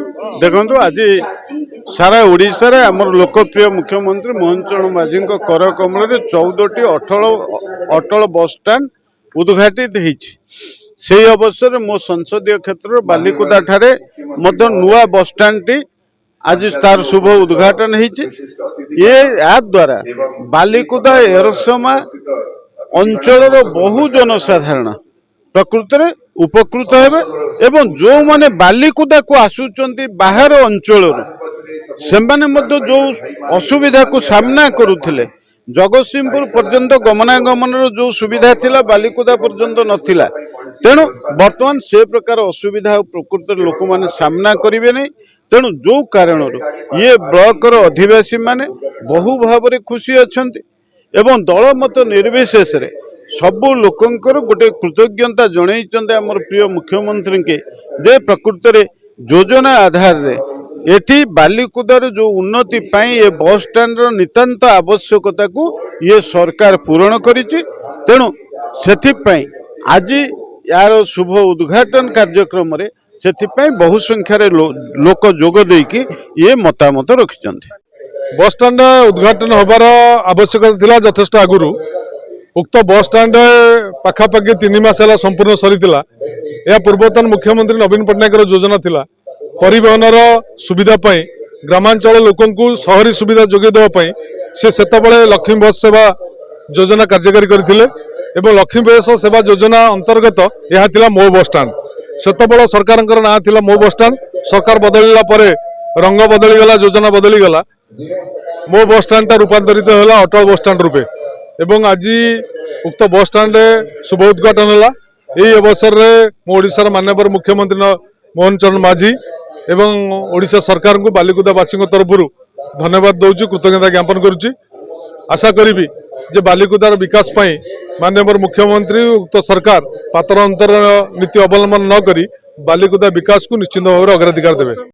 देखो आज सारा ओडिशा रे आमर लोकप्रिय मुख्यमंत्री मोहन चरण माझी कर कमल 14टी अटल बस स्टाण्ड उद्घाटित से अवसर मो संसदीय क्षेत्र बालिकुदा ठारे नुआ बस स्टाण्ड टी आज तार शुभ उद्घाटन या द्वारा बालिकुदा एरसमा अंचल बहु जनसाधारण प्रकृत में उपकृत हेबे एवं जो माने बालिकुदा को आसुचंती बाहर अंचल जो असुविधा को सामना करुथिले जगतसिंहपुर पर्यंत गमनागमन जो सुविधा थिला बालिकुदा पर्यंत नथिला तेणु वर्तमान से प्रकार असुविधा प्रकृत लोक माने सामना करिवे नहीं। तेणु जो कारण ये ब्लॉक अधिवासी माने बहु भाव में खुशी अछंती एवं दल मत निर्विशेष रे सबु लोकंकर गोटे कृतज्ञता जन आमर प्रिय मुख्यमंत्री के जे प्रकृत रे योजना आधार रे एठी बालिकुदार जो उन्नति पाई ये बस स्टैंड नितांत आवश्यकता को ये सरकार पूरण करिछि। तेणु सेथिपाई आज यार शुभ उद्घाटन कार्यक्रम रे सेथिपाई बहु संख्यार लोक जोग देकी ये मतामत रखिछन्ति। बस स्टैंड उद्घाटन होबार आवश्यकता थिला यथेष्ट आगुरु उक्त बस स्टैंड पाखापाखि 3 मास है संपूर्ण सरीला। यह पूर्वतन मुख्यमंत्री नवीन पट्टनायक योजना थिला परिवहन सुविधा पाई ग्रामांचल लोकंकु शहरी सुविधा जोगे देवाई से सेतबळे लक्ष्मी बस सेवा योजना कार्यकारी करथिले एवं लक्ष्मी बस सेवा योजना अंतर्गत यह थिला मो बस स्टैंड। सेतबळे सरकारंकर ना थिला मो बस स्टैंड सरकार बदलिला परे रंग बदलीगला योजना बदलीगला मो बस स्टैंड रूपांतरित होला अटल बस स्टैंड रूपे एवं आज उक्त बस स्टैंड शुभ उद्घाटन है। यही अवसर में ओडिशार माननीय मुख्यमंत्री मोहन चरण माझी एवं ओडिशा सरकार को बालिकुदावासी तरफ धन्यवाद दूची कृतज्ञता ज्ञापन करुच्ची। आशा करी जे बालिकुदार विकास पाई माननीय मुख्यमंत्री उक्त सरकार पातर अंतर नीति अवलंबन न करी बालिकुदा विकास को निश्चित भाव में अग्राधिकार देवे।